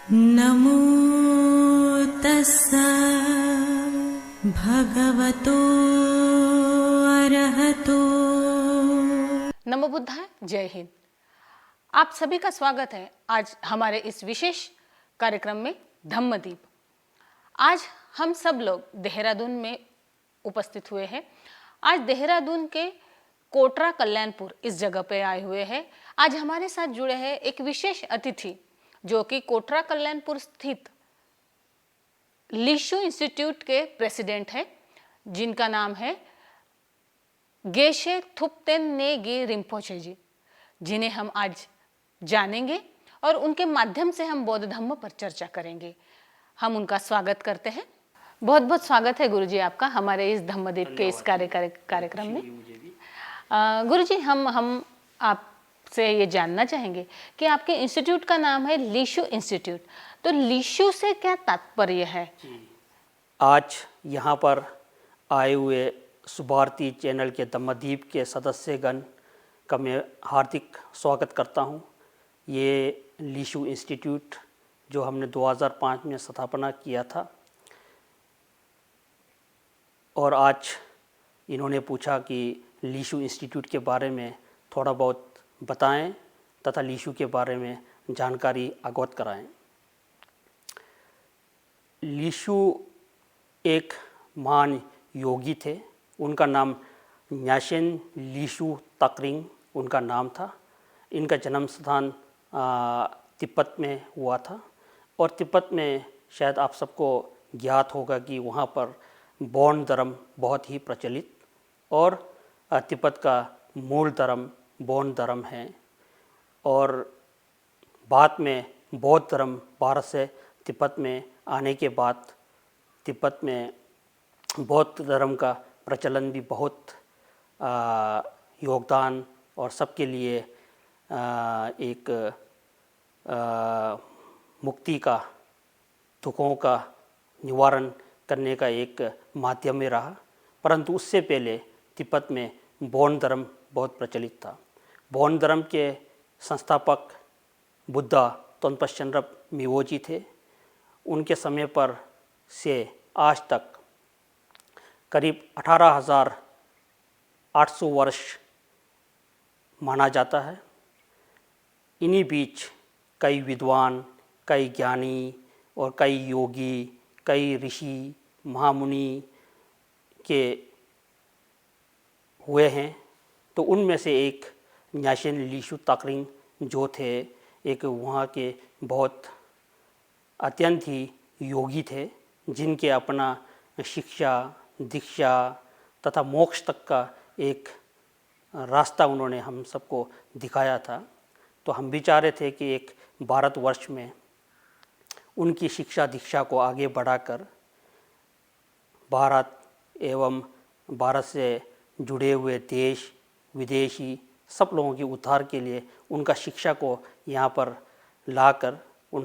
नमो तस्सा भगवतो अरहतो। नमो बुद्धाय। जय हिंद। आप सभी का स्वागत है आज हमारे इस विशेष कार्यक्रम में धम्मदीप। आज हम सब लोग देहरादून में उपस्थित हुए हैं। आज देहरादून के कोटरा कल्याणपुर इस जगह पे आए हुए हैं। आज हमारे साथ जुड़े हैं एक विशेष अतिथि जो कि कोटरा कल्याणपुर स्थित लीशु इंस्टीट्यूट के प्रेसिडेंट हैं, जिनका नाम है गेशे थुप्तेन नेगी रिम्पोचे जी, जिन्हें हम आज जानेंगे और उनके माध्यम से हम बौद्ध धम्म पर चर्चा करेंगे। हम उनका स्वागत करते हैं। बहुत बहुत स्वागत है गुरुजी आपका हमारे इस धम्मदीप के इस कार्यक्रम में। गुरुजी हम आपसे ये जानना चाहेंगे कि आपके इंस्टीट्यूट का नाम है लीशु इंस्टीट्यूट, तो लीशु से क्या तात्पर्य है? आज यहाँ पर आए हुए सुभारती चैनल के धम्मदीप के सदस्यगण का मैं हार्दिक स्वागत करता हूँ। ये लीशु इंस्टीट्यूट जो हमने 2005 में स्थापना किया था, और आज इन्होंने पूछा कि लीशु इंस्टीट्यूट के बारे में थोड़ा बहुत बताएं तथा लीशु के बारे में जानकारी अवगत कराएं। लीशु एक महान योगी थे। उनका नाम न्यासेन लीशु तकरिंग उनका नाम था। इनका जन्म स्थान तिब्बत में हुआ था, और तिब्बत में शायद आप सबको ज्ञात होगा कि वहाँ पर बौद्ध धर्म बहुत ही प्रचलित, और तिब्बत का मूल धर्म बौद्ध धर्म है। और बाद में बौद्ध धर्म भारत से तिब्बत में आने के बाद तिब्बत में बौद्ध धर्म का प्रचलन भी बहुत योगदान और सबके लिए एक मुक्ति का, दुखों का निवारण करने का एक माध्यम में रहा। परंतु उससे पहले तिब्बत में बौद्ध धर्म बहुत प्रचलित था। बौद्ध धर्म के संस्थापक बुद्धा तोन्पा मिवोजी थे। उनके समय पर से आज तक करीब 18,800 वर्ष माना जाता है। इन्हीं बीच कई विद्वान, कई ज्ञानी और कई योगी, कई ऋषि महामुनि के हुए हैं। तो उनमें से एक न्यासेन लीशु तकरिंग जो थे, एक वहाँ के बहुत अत्यंत ही योगी थे, जिनके अपना शिक्षा, दीक्षा तथा मोक्ष तक का एक रास्ता उन्होंने हम सबको दिखाया था। तो हम भी चाह रहे थे कि एक भारतवर्ष में उनकी शिक्षा दीक्षा को आगे बढ़ाकर भारत एवं भारत से जुड़े हुए देश विदेशी सब लोगों के उद्धार के लिए उनका शिक्षा को यहाँ पर लाकर उन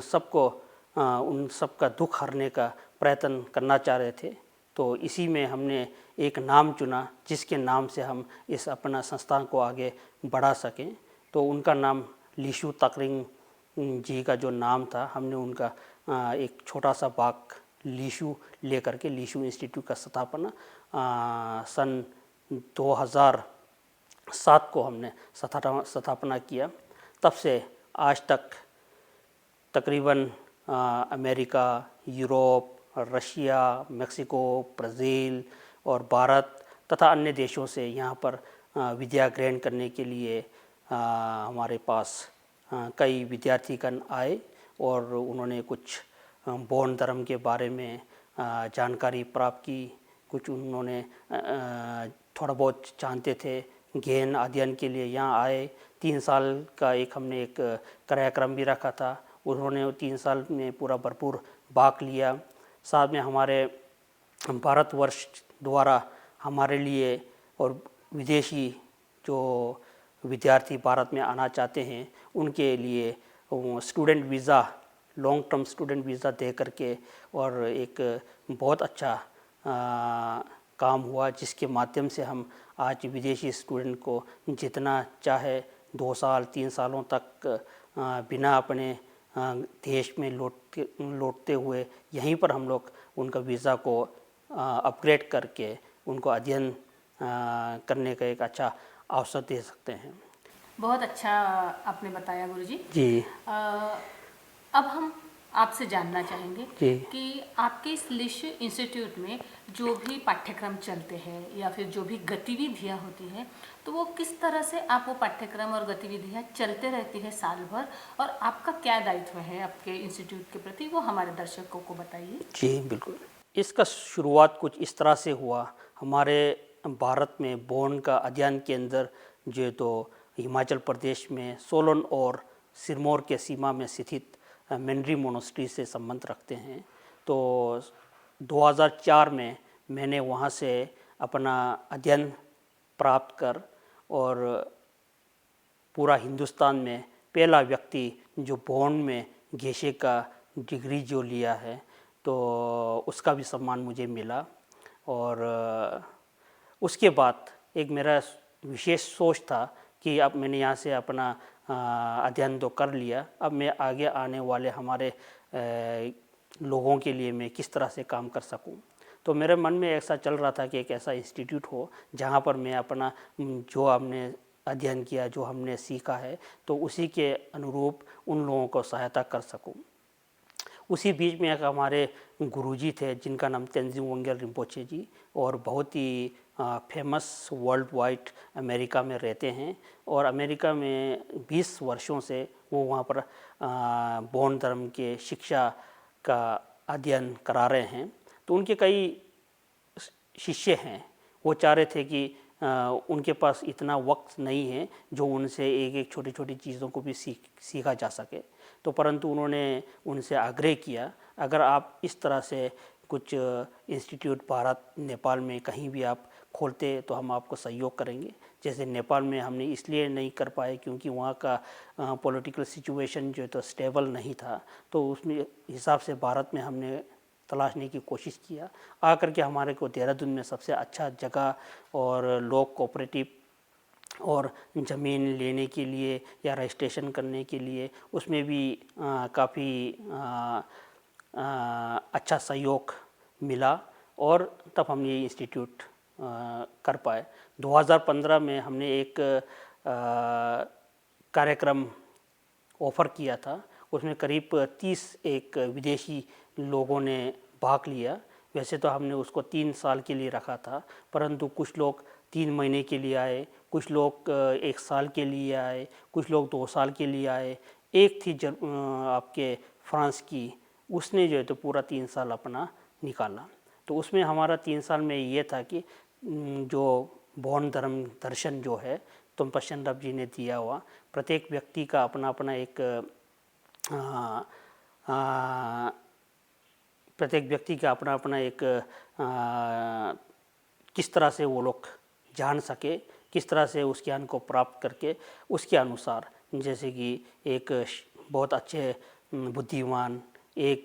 सबका दुख हरने का प्रयत्न करना चाह रहे थे। तो इसी में हमने एक नाम चुना जिसके नाम से हम इस अपना संस्थान को आगे बढ़ा सकें। तो उनका नाम लीशु तकरिंग जी का जो नाम था, हमने उनका एक छोटा सा भाग लीशु लेकर के लीशु इंस्टीट्यूट का स्थापना सन 2007 को हमने स्थापना किया। तब से आज तक तकरीबन America, Europe, Russia, Mexico, Brazil और भारत तथा अन्य देशों से यहाँ पर विद्या ग्रहण करने के लिए हमारे पास कई विद्यार्थीगण आए, और उन्होंने कुछ बौद्ध धर्म के बारे में जानकारी प्राप्त की। कुछ उन्होंने थोड़ा बहुत जानते थे, ज्ञान अध्ययन के लिए यहाँ आए। 3 साल का हमने एक कार्यक्रम भी रखा था। उन्होंने 3 साल में पूरा भरपूर भाग लिया। साथ में हमारे भारतवर्ष द्वारा हमारे लिए और विदेशी जो विद्यार्थी भारत में आना चाहते हैं उनके लिए student visa, long term student visa दे करके और एक बहुत अच्छा काम हुआ, जिसके माध्यम से हम आज विदेशी स्टूडेंट को जितना चाहे 2 साल 3 सालों तक बिना अपने देश में लौटते हुए यहीं पर हम लोग उनका वीज़ा को अपग्रेड करके उनको अध्ययन करने का एक अच्छा अवसर दे सकते हैं। बहुत अच्छा आपने बताया गुरुजी। जी अब हम आपसे जानना चाहेंगे जी कि आपके इस लिश इंस्टीट्यूट में जो भी पाठ्यक्रम चलते हैं या फिर जो भी गतिविधियां होती हैं, तो वो किस तरह से आप वो पाठ्यक्रम और गतिविधियां चलते रहती है साल भर, और आपका क्या दायित्व है आपके इंस्टीट्यूट के प्रति, वो हमारे दर्शकों को बताइए। जी बिल्कुल। इसका शुरुआत कुछ इस तरह से हुआ। हमारे भारत में बोर्न का अध्ययन केंद्र जो है तो हिमाचल प्रदेश में सोलन और सिरमौर के सीमा में स्थित मेंड्री मोनास्ट्री से संबंध रखते हैं। तो 2004 में मैंने वहाँ से अपना अध्ययन प्राप्त कर और पूरा हिंदुस्तान में पहला व्यक्ति जो बोर्न में गेशे का डिग्री जो लिया है, तो उसका भी सम्मान मुझे मिला। और उसके बाद एक मेरा विशेष सोच था कि अब मैंने यहाँ से अपना अध्ययन तो कर लिया, अब मैं आगे आने वाले हमारे लोगों के लिए मैं किस तरह से काम कर सकूं। तो मेरे मन में ऐसा चल रहा था कि एक ऐसा इंस्टीट्यूट हो जहाँ पर मैं अपना जो हमने अध्ययन किया, जो हमने सीखा है, तो उसी के अनुरूप उन लोगों को सहायता कर सकूं। उसी बीच में एक हमारे गुरुजी थे जिनका नाम तेंजिंग वांगचुक रिम्पोचे जी, और बहुत ही फेमस वर्ल्ड वाइड अमेरिका में रहते हैं, और अमेरिका में 20 वर्षों से वो वहाँ पर बौद्ध धर्म के शिक्षा का अध्ययन करा रहे हैं। तो उनके कई शिष्य हैं। वो चाह रहे थे कि उनके पास इतना वक्त नहीं है जो उनसे एक एक छोटी छोटी चीज़ों को भी सीखा जा सके। तो परंतु उन्होंने उनसे आग्रह किया, अगर आप इस तरह से कुछ इंस्टीट्यूट भारत नेपाल में कहीं भी आप खोलते तो हम आपको सहयोग करेंगे। जैसे नेपाल में हमने इसलिए नहीं कर पाए क्योंकि वहाँ का पॉलिटिकल सिचुएशन जो है तो स्टेबल नहीं था, तो उसमें हिसाब से भारत में हमने तलाशने की कोशिश किया। आकर के हमारे को देहरादून में सबसे अच्छा जगह और लोग कोऑपरेटिव और ज़मीन लेने के लिए या रजिस्ट्रेशन करने के लिए उसमें भी काफ़ी अच्छा सहयोग मिला, और तब हमने ये इंस्टीट्यूट कर पाए। 2015 में हमने एक कार्यक्रम ऑफ़र किया था, उसमें करीब 30 एक विदेशी लोगों ने भाग लिया। वैसे तो हमने उसको 3 साल के लिए रखा था, परंतु कुछ लोग 3 महीने के लिए आए, कुछ लोग 1 साल के लिए आए, कुछ लोग 2 साल के लिए आए। एक थी आपके फ्रांस की, उसने जो है तो पूरा 3 साल अपना निकाला। तो उसमें हमारा 3 साल में ये था कि जो बौद्ध धर्म दर्शन जो है तोम्पशन रब जी ने दिया हुआ, प्रत्येक व्यक्ति का अपना अपना एक प्रत्येक व्यक्ति का अपना अपना एक किस तरह से वो लोग जान सके, किस तरह से उस ज्ञान को प्राप्त करके उसके अनुसार, जैसे कि एक बहुत अच्छे बुद्धिमान, एक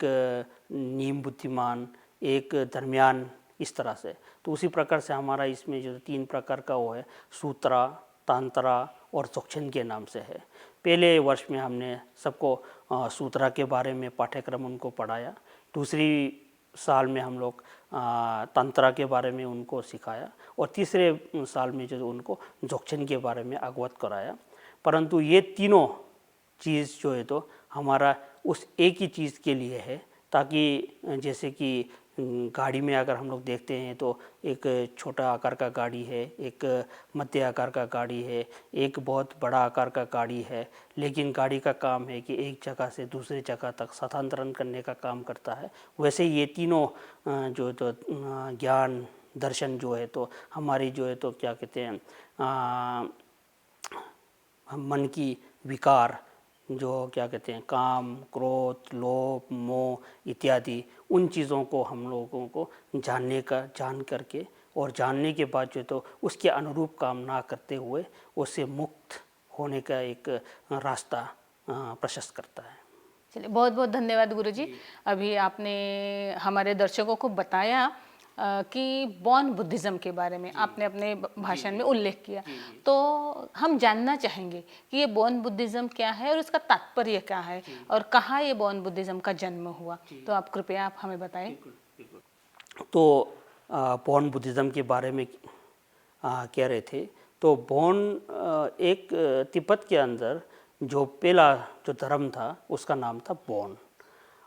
नीम बुद्धिमान, एक दरमियान, इस तरह से। तो उसी प्रकार से हमारा इसमें जो 3 प्रकार का वो है, सूत्रा, तांत्रा और dzogchen के नाम से है। पहले वर्ष में हमने सबको सूत्रा के बारे में पाठ्यक्रम उनको पढ़ाया। दूसरी साल में हम लोग तंत्रा के बारे में उनको सिखाया, और तीसरे साल में जो उनको dzogchen के बारे में अवगत कराया। परंतु ये तीनों चीज़ जो है तो हमारा उस एक ही चीज़ के लिए है, ताकि जैसे कि गाड़ी में अगर हम लोग देखते हैं तो एक छोटा आकार का गाड़ी है, एक मध्य आकार का गाड़ी है, एक बहुत बड़ा आकार का गाड़ी है, लेकिन गाड़ी का काम है कि एक जगह से दूसरी जगह तक स्थानांतरण करने का काम करता है। वैसे ये तीनों जो तो ज्ञान दर्शन जो है तो हमारी जो है तो क्या कहते हैं मन की विकार, जो क्या कहते हैं काम, क्रोध, लोभ, मोह इत्यादि, उन चीज़ों को हम लोगों को जान करके और जानने के बाद जो तो उसके अनुरूप काम ना करते हुए उससे मुक्त होने का एक रास्ता प्रशस्त करता है। चलिए, बहुत बहुत धन्यवाद गुरुजी। अभी आपने हमारे दर्शकों को बताया कि बौन बुद्धिज़्म के बारे में आपने अपने भाषण में उल्लेख किया, तो हम जानना चाहेंगे कि ये बौन बुद्धिज़्म क्या है और इसका तात्पर्य क्या है और कहाँ ये बौन बुद्धिज़्म का जन्म हुआ। तो आप कृपया आप हमें बताएं। तो बौन बुद्धिज़्म के बारे में कह रहे थे। तो बौन एक तिब्बत के अंदर जो पहला जो धर्म था उसका नाम था बौन,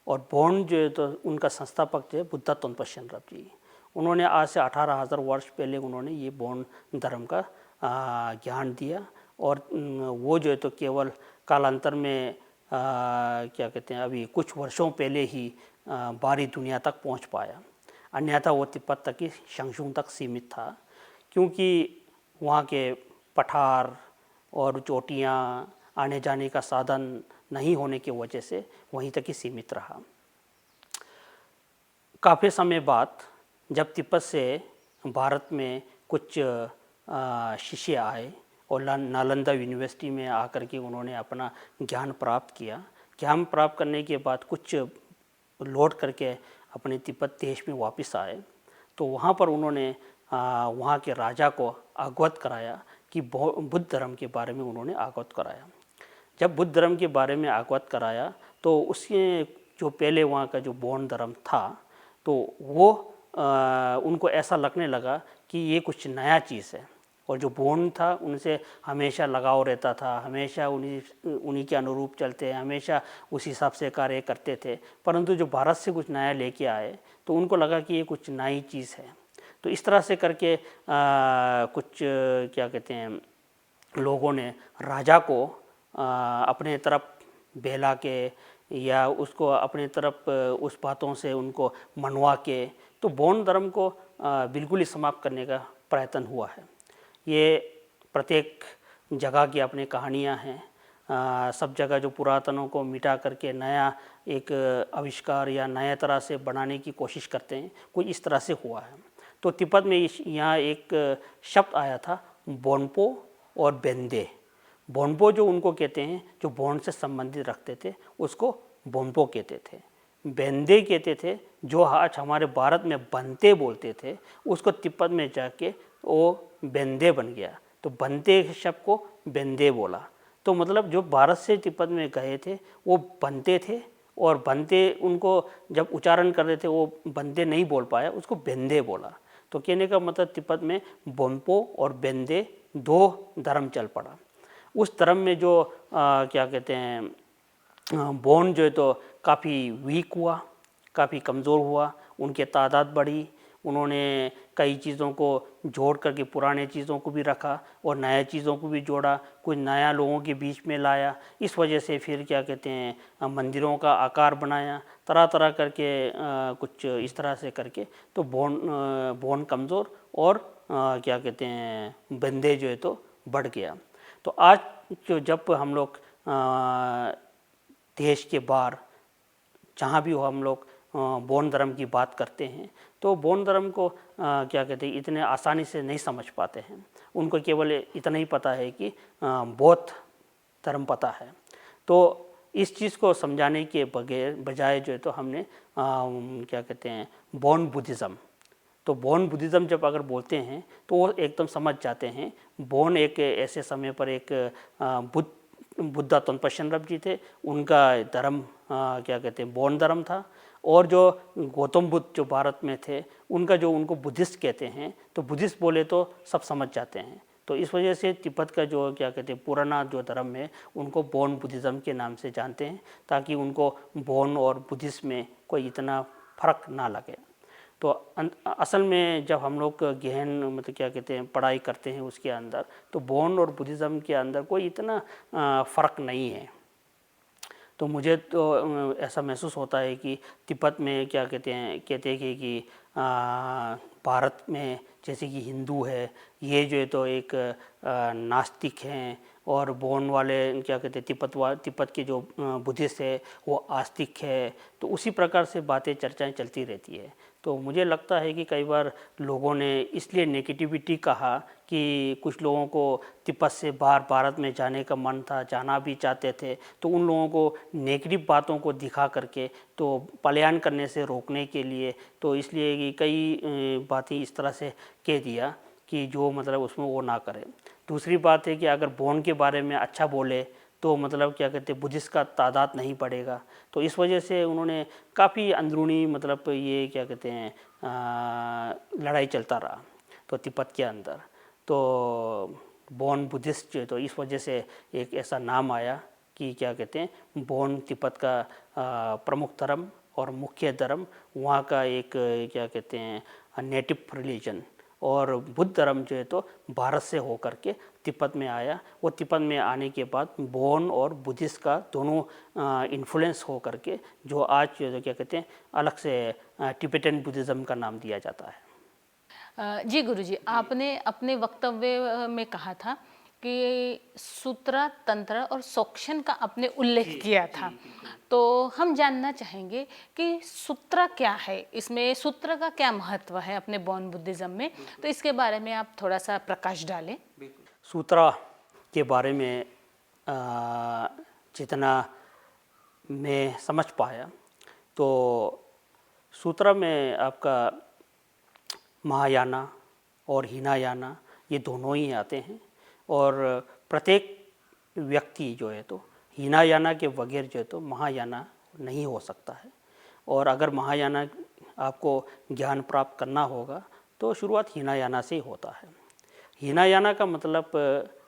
और बौन जो है तो उनका संस्थापक थे बुद्धा तोन्पा शेनरप जी। उन्होंने आज से 18,000 वर्ष पहले उन्होंने ये बौन धर्म का ज्ञान दिया, और वो जो है तो केवल कालांतर में क्या कहते हैं अभी कुछ वर्षों पहले ही बाहरी दुनिया तक पहुंच पाया, अन्यथा वो तिब्बत तक ही शंगशुंग तक सीमित था, क्योंकि वहाँ के पठार और चोटियाँ आने जाने का साधन नहीं होने की वजह से वहीं तक ही सीमित रहा। काफ़ी समय बाद जब तिब्बत से भारत में कुछ शिष्य आए और नालंदा यूनिवर्सिटी में आकर के उन्होंने अपना ज्ञान प्राप्त किया। ज्ञान प्राप्त करने के बाद कुछ लौट करके अपने तिब्बत देश में वापस आए, तो वहाँ पर उन्होंने वहाँ के राजा को अवगत कराया कि बुद्ध धर्म के बारे में उन्होंने अवगत कराया। जब बुद्ध धर्म के बारे में अवगत कराया तो उसके जो पहले वहाँ का जो बौन धर्म था, तो वो उनको ऐसा लगने लगा कि ये कुछ नया चीज़ है, और जो बौन था उनसे हमेशा लगाव रहता था, हमेशा उन्हीं के अनुरूप चलते, हमेशा उस हिसाब से कार्य करते थे। परंतु जो भारत से कुछ नया लेके आए तो उनको लगा कि ये कुछ नई चीज़ है। तो इस तरह से करके कुछ क्या कहते हैं लोगों ने राजा को अपने तरफ बहला के या उसको अपने तरफ उस बातों से उनको मनवा के तो बौन धर्म को बिल्कुल ही समाप्त करने का प्रयत्न हुआ है। ये प्रत्येक जगह की अपनी कहानियाँ हैं। सब जगह जो पुरातनों को मिटा करके नया एक आविष्कार या नया तरह से बनाने की कोशिश करते हैं, कुछ इस तरह से हुआ है। तो तिब्बत में यहाँ एक शब्द आया था बोनपो और बेंदे। बोनपो जो उनको कहते हैं जो बौन से संबंधित रखते थे उसको बोनपो कहते थे। बेंदे कहते थे जो आज हमारे भारत में बनते बोलते थे, उसको तिब्बत में जाके वो बेंदे बन गया। तो बनते शब्द को बेंदे बोला। तो मतलब जो भारत से तिब्बत में गए थे वो बनते थे, और बनते उनको जब उच्चारण कर रहे थे वो बनते नहीं बोल पाया, उसको बेंदे बोला। तो कहने का मतलब तिब्बत में बोनपो और बेंदे दो धर्म चल पड़ा। उस धर्म में जो क्या कहते हैं बौन जो है तो काफ़ी वीक हुआ, काफ़ी कमज़ोर हुआ, उनके तादाद बढ़ी। उन्होंने कई चीज़ों को जोड़ करके पुराने चीज़ों को भी रखा और नए चीज़ों को भी जोड़ा, कुछ नया लोगों के बीच में लाया। इस वजह से फिर क्या कहते हैं मंदिरों का आकार बनाया, तरह तरह करके कुछ इस तरह से करके तो बौन कमज़ोर और क्या कहते हैं बंदे जो है तो बढ़ गया। तो आज जो जब हम लोग देश के बाहर जहाँ भी हो हम लोग बौन धर्म की बात करते हैं तो बौन धर्म को क्या कहते हैं इतने आसानी से नहीं समझ पाते हैं। उनको केवल इतना ही पता है कि बौद्ध धर्म पता है। तो इस चीज़ को समझाने के बजाय जो है तो हमने क्या कहते हैं बौन बुद्धिज़्म, तो बौन बुद्धिज़्म जब अगर बोलते हैं तो वो एकदम समझ जाते हैं। बौन एक ऐसे समय पर एक बुद्धा तोन्पा शेनरप जी थे, उनका धर्म क्या कहते हैं बौन धर्म था। और जो गौतम बुद्ध जो भारत में थे उनका जो उनको बुद्धिस्ट कहते हैं, तो बुद्धिस्ट बोले तो सब समझ जाते हैं। तो इस वजह से तिब्बत का जो क्या कहते हैं पुराना जो धर्म है उनको बौन बुद्धिज़्म के नाम से जानते हैं, ताकि उनको बौन और बुद्धिस्ट में कोई इतना फ़र्क ना लगे। तो असल में जब हम लोग गहन मतलब क्या कहते हैं पढ़ाई करते हैं उसके अंदर, तो बौन और बुद्धिज़्म के अंदर कोई इतना फ़र्क नहीं है। तो मुझे तो ऐसा महसूस होता है कि तिब्बत में क्या कहते हैं कि भारत में जैसे कि हिंदू है, ये जो है तो एक नास्तिक हैं, और बोन वाले क्या कहते हैं तिब्बत के जो बुद्धिस्ट है वो आस्तिक है। तो उसी प्रकार से बातें चर्चाएं चलती रहती है। तो मुझे लगता है कि कई बार लोगों ने इसलिए नेगेटिविटी कहा कि कुछ लोगों को तिब्बत से बाहर भारत में जाने का मन था, जाना भी चाहते थे, तो उन लोगों को नेगेटिव बातों को दिखा करके तो पलायन करने से रोकने के लिए, तो इसलिए कि कई बातें इस तरह से कह दिया कि जो मतलब उसमें वो ना करें। दूसरी बात है कि अगर बोन के बारे में अच्छा बोले तो मतलब क्या कहते हैं बुद्धिस्ट का तादाद नहीं बढ़ेगा। तो इस वजह से उन्होंने काफ़ी अंदरूनी मतलब ये क्या कहते हैं लड़ाई चलता रहा तो तिब्बत के अंदर। तो बोन बुद्धिस्ट जो है तो इस वजह से एक ऐसा नाम आया कि क्या कहते हैं बोन तिब्बत का प्रमुख धर्म और मुख्य धर्म वहाँ का एक क्या कहते हैं नेटिव रिलीजन, और बुद्ध धर्म जो है तो भारत से होकर के तिब्बत में आया। वो तिब्बत में आने के बाद बोन और बुद्धिस्ट का दोनों इन्फ्लुएंस हो करके जो आज जो क्या कहते हैं अलग से टिबेटन बुद्धिज़्म का नाम दिया जाता है। जी गुरुजी, आपने अपने वक्तव्य में कहा था कि सूत्र, तंत्र और सोक्शन का आपने उल्लेख किया था। तो हम जानना चाहेंगे कि सूत्र क्या है, इसमें सूत्र का क्या महत्व है अपने बौन बुद्धिज़्म में, तो इसके बारे में आप थोड़ा सा प्रकाश डालें। सूत्रा के बारे में जितना मैं समझ पाया तो सूत्रा में आपका महायाना और हीनायाना ये दोनों ही आते हैं, और प्रत्येक व्यक्ति जो है तो हीनायाना के बगैर जो है तो महायाना नहीं हो सकता है। और अगर महायाना आपको ज्ञान प्राप्त करना होगा तो शुरुआत हीनायाना से ही होता है। हीनायाना का मतलब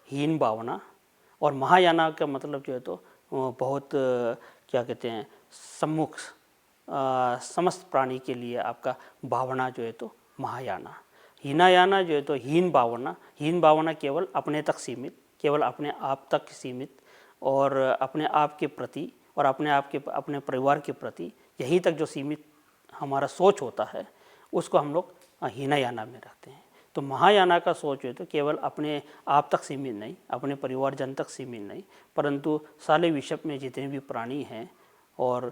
हीन भावना, और महायाना का मतलब जो है तो बहुत क्या कहते हैं सम्मुख समस्त प्राणी के लिए आपका भावना जो है तो महायाना। हीनायाना जो है तो हीन भावना केवल अपने तक सीमित, केवल अपने आप तक सीमित, और अपने आप के प्रति और अपने परिवार के प्रति यहीं तक जो सीमित हमारा सोच होता है उसको हम लोग हीनायाना में रखते हैं। तो महायाना का सोच है तो केवल अपने आप तक सीमित नहीं, अपने परिवारजन तक सीमित नहीं, परंतु सारे विश्व में जितने भी प्राणी हैं और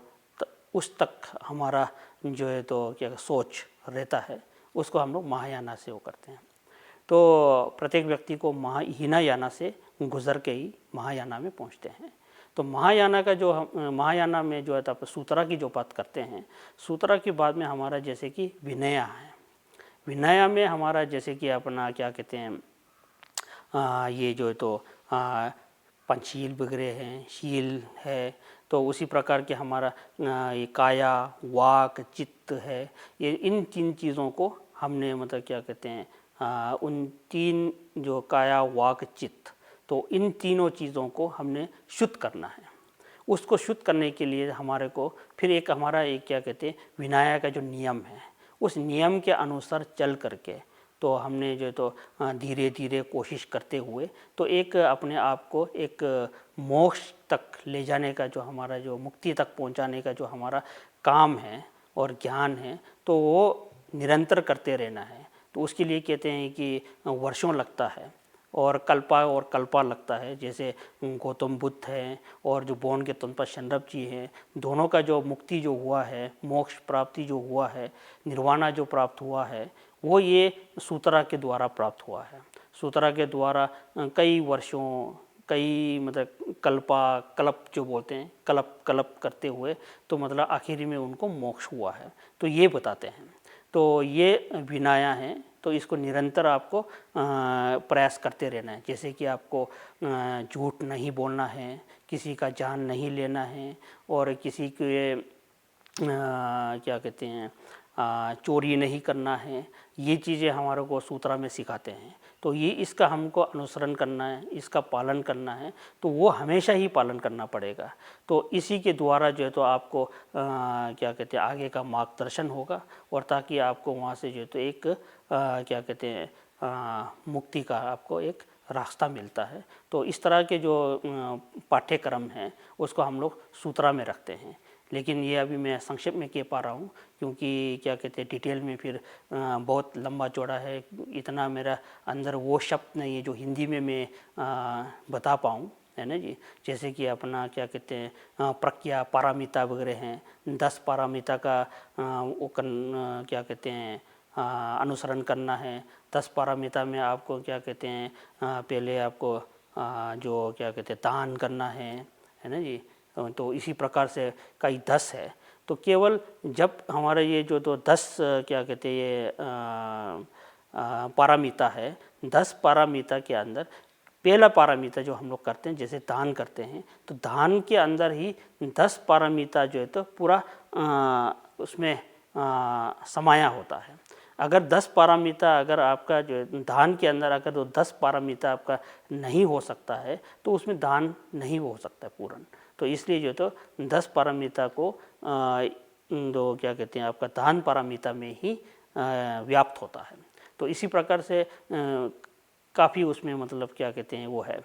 उस तक हमारा जो है तो क्या सोच रहता है, उसको हम लोग महायाना से वो करते हैं। तो प्रत्येक व्यक्ति को हीनायाना से गुजर के ही महायाना में पहुंचते हैं। तो महायाना का जो महायाना में जो है तो सूत्रा की जो बात करते हैं, सूत्रा के बाद में हमारा जैसे कि विनया है। विनया में हमारा जैसे कि अपना क्या कहते हैं ये जो है तो पंचशील वगैरह हैं, शील है, तो उसी प्रकार के हमारा ये काया वाक चित्त है। ये इन तीन चीज़ों को हमने मतलब क्या कहते हैं उन तीन जो काया वाक चित्त, तो इन तीनों चीज़ों को हमने शुद्ध करना है। उसको शुद्ध करने के लिए हमारे को फिर एक हमारा एक क्या कहते हैं विनय का जो नियम है, उस नियम के अनुसार चल करके तो हमने जो तो धीरे धीरे कोशिश करते हुए तो एक अपने आप को एक मोक्ष तक ले जाने का जो हमारा जो मुक्ति तक पहुंचाने का जो हमारा काम है और ज्ञान है, तो वो निरंतर करते रहना है। तो उसके लिए कहते हैं कि वर्षों लगता है और कल्पा लगता है। जैसे गौतम बुद्ध हैं और जो बोन के तंपा शनरप जी हैं, दोनों का जो मुक्ति जो हुआ है, मोक्ष प्राप्ति जो हुआ है, निर्वाणा जो प्राप्त हुआ है, वो ये सूत्रा के द्वारा प्राप्त हुआ है। सूत्रा के द्वारा कई वर्षों कई मतलब कल्प जो बोलते हैं कल्प करते हुए तो मतलब आखिरी में उनको मोक्ष हुआ है, तो ये बताते हैं। तो ये विनया है, तो इसको निरंतर आपको प्रयास करते रहना है। जैसे कि आपको झूठ नहीं बोलना है, किसी का जान नहीं लेना है, और किसी के क्या कहते हैं चोरी नहीं करना है। ये चीज़ें हमारे को सूत्रा में सिखाते हैं। तो ये इसका हमको अनुसरण करना है, इसका पालन करना है, तो वो हमेशा ही पालन करना पड़ेगा। तो इसी के द्वारा जो है तो आपको क्या कहते हैं आगे का मार्गदर्शन होगा, और ताकि आपको वहाँ से जो है तो एक क्या कहते हैं मुक्ति का आपको एक रास्ता मिलता है। तो इस तरह के जो पाठ्यक्रम हैं उसको हम लोग सूत्रा में रखते हैं। लेकिन ये अभी मैं संक्षेप में कह पा रहा हूँ, क्योंकि क्या कहते हैं डिटेल में फिर बहुत लंबा चौड़ा है, इतना मेरा अंदर वो शब्द नहीं है जो हिंदी में मैं बता पाऊँ, है ना जी। जैसे कि अपना क्या कहते हैं प्रक्रिया पारामिता वगैरह हैं, 10 पारामिता का क्या कहते हैं अनुसरण करना है। 10 पारामिता में आपको क्या कहते हैं पहले आपको जो क्या कहते हैं दान करना है ना जी। तो इसी प्रकार से कई 10 है। तो केवल जब हमारा ये जो तो 10 क्या कहते हैं ये पारामिता है, 10 पारामिता के अंदर पहला पारामिता जो हम लोग करते हैं, जैसे दान करते हैं, तो दान के अंदर ही 10 पारामिता जो है तो पूरा उसमें समाया होता है। अगर 10 पारामिता अगर आपका जो दान के अंदर अगर वो 10 पारामिता आपका नहीं हो सकता है तो उसमें दान नहीं हो सकता पूर्ण। तो इसलिए जो तो 10 पारामिता को दो क्या कहते हैं आपका दान पारामिता में ही व्याप्त होता है। तो इसी प्रकार से काफ़ी उसमें मतलब क्या कहते हैं वो है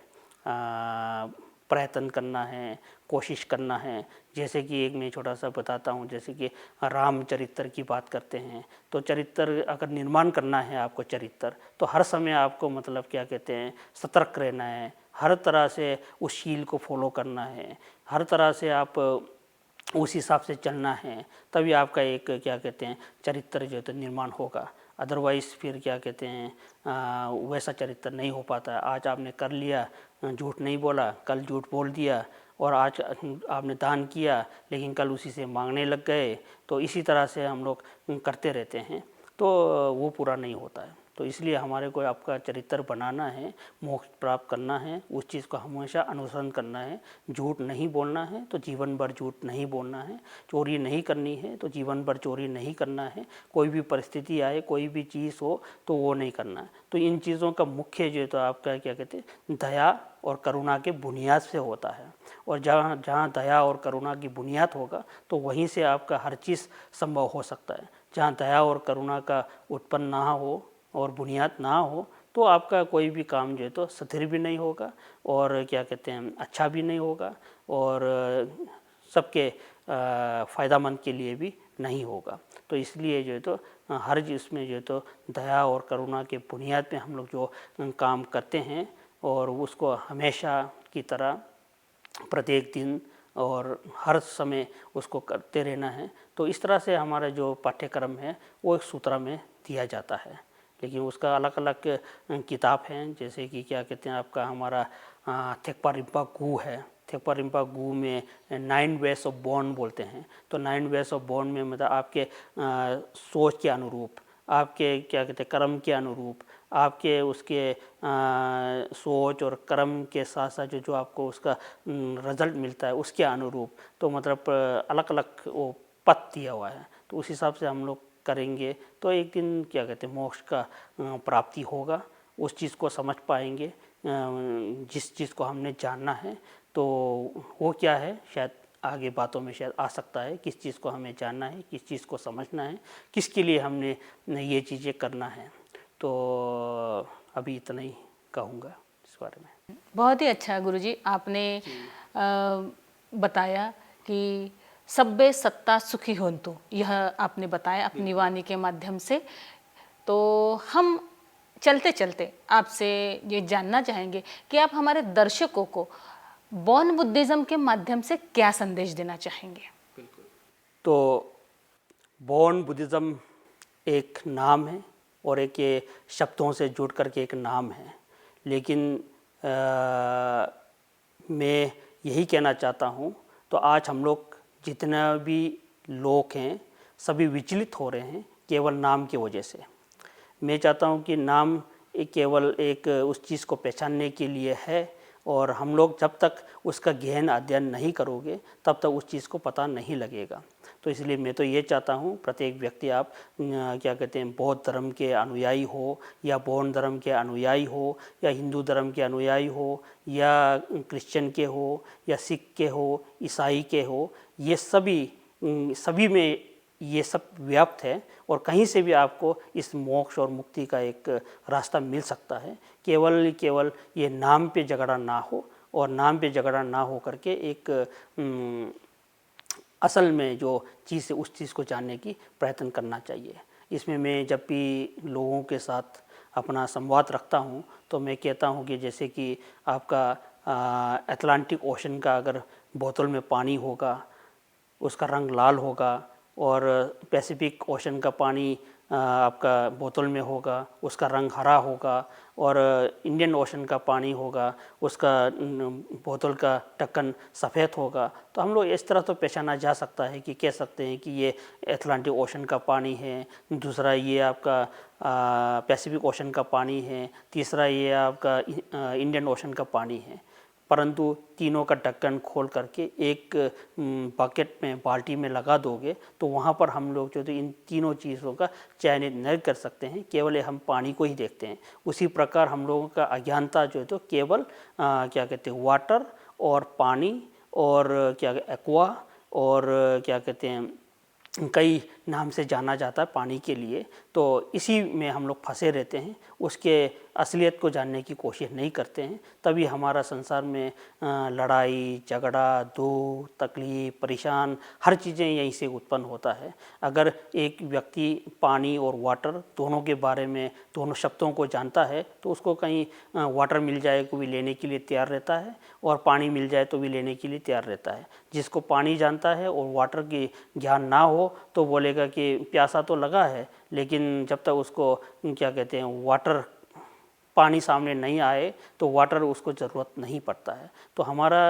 प्रयत्न करना है, कोशिश करना है। जैसे कि एक मैं छोटा सा बताता हूँ, जैसे कि रामचरित्र की बात करते हैं, तो चरित्र अगर निर्माण करना है आपको चरित्र, तो हर समय आपको मतलब क्या कहते हैं सतर्क रहना है, हर तरह से उस शील को फॉलो करना है, हर तरह से आप उस हिसाब से चलना है, तभी आपका एक क्या कहते हैं चरित्र जो है तो निर्माण होगा। अदरवाइज़ फिर क्या कहते हैं वैसा चरित्र नहीं हो पाता। आज आपने कर लिया, झूठ नहीं बोला, कल झूठ बोल दिया, और आज आपने दान किया लेकिन कल उसी से मांगने लग गए, तो इसी तरह से हम लोग करते रहते हैं, तो वो पूरा नहीं होता है। तो इसलिए हमारे को आपका चरित्र बनाना है, मोक्ष प्राप्त करना है, उस चीज़ को हमेशा अनुसरण करना है। झूठ नहीं बोलना है तो जीवन भर झूठ नहीं बोलना है, चोरी नहीं करनी है तो जीवन भर चोरी नहीं करना है, कोई भी परिस्थिति आए, कोई भी चीज़ हो तो वो नहीं करना है। तो इन चीज़ों का मुख्य जो है तो आपका क्या कहते हैं दया और करुणा के बुनियाद से होता है, और जहाँ जहाँ दया और करुणा की बुनियाद होगा तो वहीं से आपका हर चीज़ संभव हो सकता है। जहाँ दया और करुणा का उत्पन्न ना हो और बुनियाद ना हो तो आपका कोई भी काम जो है तो स्थिर भी नहीं होगा, और क्या कहते हैं अच्छा भी नहीं होगा, और सबके फ़ायदामंद के लिए भी नहीं होगा। तो इसलिए जो है तो हर जिसमें जो है तो दया और करुणा के बुनियाद पे हम लोग जो काम करते हैं, और उसको हमेशा की तरह प्रत्येक दिन और हर समय उसको करते रहना है। तो इस तरह से हमारा जो पाठ्यक्रम है वो एक सूत्र में दिया जाता है, लेकिन उसका अलग अलग किताब हैं। जैसे कि क्या कहते हैं आपका हमारा थेक्पा रिम्पा गु है, थेक्पा रिम्पा गु में 9 वेज ऑफ बॉर्न बोलते हैं। तो 9 वेज ऑफ बॉर्न में मतलब आपके सोच के अनुरूप, आपके क्या कहते हैं कर्म के अनुरूप, आपके उसके सोच और कर्म के साथ साथ जो आपको उसका रिजल्ट मिलता है उसके अनुरूप, तो मतलब अलग अलग वो पथ दिया हुआ है। तो उस हिसाब से हम लोग करेंगे तो एक दिन क्या कहते हैं मोक्ष का प्राप्ति होगा। उस चीज़ को समझ पाएंगे, जिस चीज़ को हमने जानना है। तो वो क्या है शायद आगे बातों में शायद आ सकता है, किस चीज़ को हमें जानना है, किस चीज़ को समझना है, किसके लिए हमने ये चीज़ें करना है। तो अभी इतना ही कहूँगा इस बारे में। बहुत ही अच्छा गुरुजी, आपने बताया कि सब्बे सत्ता सुखी होन्तु, यह आपने बताया अपनी वाणी के माध्यम से। तो हम चलते चलते आपसे ये जानना चाहेंगे कि आप हमारे दर्शकों को बौन बुद्धिज़्म के माध्यम से क्या संदेश देना चाहेंगे? तो बौन बुद्धिज़्म एक नाम है और एक ये शब्दों से जुड़ करके एक नाम है, लेकिन मैं यही कहना चाहता हूँ। तो आज हम लोग जितना भी लोग हैं सभी विचलित हो रहे हैं केवल नाम की वजह से। मैं चाहता हूँ कि नाम केवल एक उस चीज़ को पहचानने के लिए है, और हम लोग जब तक उसका गहन अध्ययन नहीं करोगे तब तक उस चीज़ को पता नहीं लगेगा। तो इसलिए मैं तो ये चाहता हूँ प्रत्येक व्यक्ति आप क्या कहते हैं बौद्ध धर्म के अनुयायी हो, या बौद्ध धर्म के अनुयायी हो, या हिंदू धर्म के अनुयायी हो, या क्रिश्चियन के हो, या सिख के हो, ईसाई के हो, ये सभी में ये सब व्याप्त है, और कहीं से भी आपको इस मोक्ष और मुक्ति का एक रास्ता मिल सकता है। केवल ये नाम पे झगड़ा ना हो, और नाम पे झगड़ा ना हो करके एक असल में जो चीज़ है उस चीज़ को जानने की प्रयत्न करना चाहिए। इसमें मैं जब भी लोगों के साथ अपना संवाद रखता हूँ तो मैं कहता हूँ कि जैसे कि आपका अटलांटिक ओशन का अगर बोतल में पानी होगा उसका रंग लाल होगा, और पैसिफिक ओशन का पानी आपका बोतल में होगा उसका रंग हरा होगा, और इंडियन ओशन का पानी होगा उसका बोतल का ढक्कन सफ़ेद होगा। तो हम लोग इस तरह तो पहचाना जा सकता है कि कह सकते हैं कि ये अटलांटिक ओशन का पानी है, दूसरा ये आपका पैसिफिक ओशन का पानी है, तीसरा ये आपका इंडियन ओशन का पानी है। परंतु तीनों का ढक्कन खोल करके एक बकेट में बाल्टी में लगा दोगे तो वहाँ पर हम लोग जो तो इन तीनों चीज़ों का चयनित नहीं कर सकते हैं, केवल हम पानी को ही देखते हैं। उसी प्रकार हम लोगों का अज्ञानता जो है तो केवल क्या कहते हैं वाटर और पानी और क्या एक्वा और क्या कहते हैं कई नाम से जाना जाता है पानी के लिए। तो इसी में हम लोग फंसे रहते हैं, उसके असलियत को जानने की कोशिश नहीं करते हैं। तभी हमारा संसार में लड़ाई झगड़ा दुख तकलीफ परेशान हर चीज़ें यहीं से उत्पन्न होता है। अगर एक व्यक्ति पानी और वाटर दोनों के बारे में दोनों शब्दों को जानता है तो उसको कहीं वाटर मिल जाए तो भी लेने के लिए तैयार रहता है, और पानी मिल जाए तो भी लेने के लिए तैयार रहता है। जिसको पानी जानता है और वाटर की ज्ञान ना हो तो बोलेगा कि प्यासा तो लगा है, लेकिन जब तक उसको क्या कहते हैं वाटर पानी सामने नहीं आए तो वाटर उसको ज़रूरत नहीं पड़ता है। तो हमारा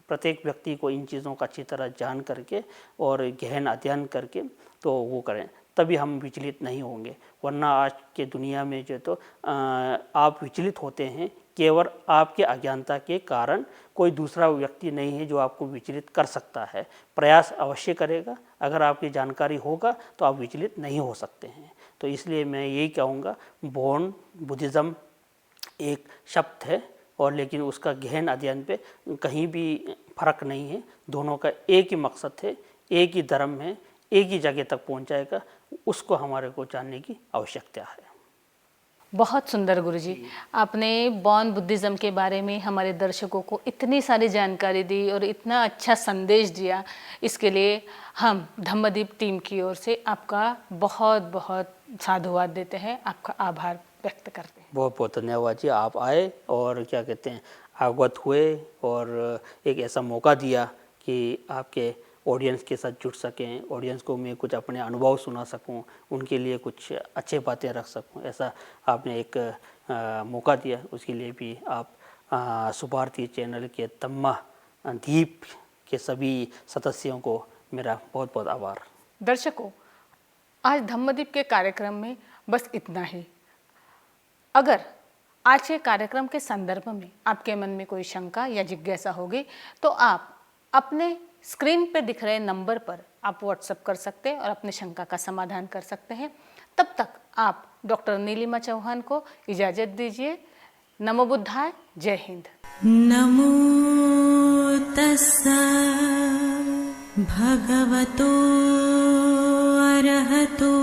प्रत्येक व्यक्ति को इन चीज़ों का अच्छी तरह जान करके और गहन अध्ययन करके तो वो करें, तभी हम विचलित नहीं होंगे। वरना आज के दुनिया में जो तो आप विचलित होते हैं केवल आपके अज्ञानता के कारण। कोई दूसरा व्यक्ति नहीं है जो आपको विचलित कर सकता है। प्रयास अवश्य करेगा, अगर आपकी जानकारी होगा तो आप विचलित नहीं हो सकते हैं। तो इसलिए मैं यही कहूँगा, बौन बुद्धिज़्म एक शब्द है और लेकिन उसका गहन अध्ययन पे कहीं भी फर्क नहीं है। दोनों का एक ही मकसद है, एक ही धर्म है, एक ही जगह तक पहुँचाएगा। उसको हमारे को जानने की आवश्यकता है। बहुत सुंदर गुरुजी, आपने बौन बुद्धिज़्म के बारे में हमारे दर्शकों को इतनी सारी जानकारी दी और इतना अच्छा संदेश दिया। इसके लिए हम धम्मदीप टीम की ओर से आपका बहुत बहुत साधुवाद देते हैं, आपका आभार व्यक्त करते हैं। बहुत बहुत धन्यवाद जी, आप आए और क्या कहते हैं अवगत हुए और एक ऐसा मौका दिया कि आपके ऑडियंस के साथ जुड़ सकें, ऑडियंस को मैं कुछ अपने अनुभव सुना सकूं, उनके लिए कुछ अच्छे बातें रख सकूं। ऐसा आपने एक मौका दिया, उसके लिए भी आप सुभारती चैनल के धम्मदीप के सभी सदस्यों को मेरा बहुत बहुत आभार। दर्शकों, आज धम्मदीप के कार्यक्रम में बस इतना ही। अगर आज के कार्यक्रम के संदर्भ में आपके मन में कोई शंका या जिज्ञासा होगी तो आप अपने स्क्रीन पे दिख रहे नंबर पर आप व्हाट्सएप कर सकते हैं और अपने शंका का समाधान कर सकते हैं। तब तक आप डॉक्टर नीलिमा चौहान को इजाज़त दीजिए। नमो बुद्धाय, जय हिंद। नमो तस्सा भगवतो अरहतो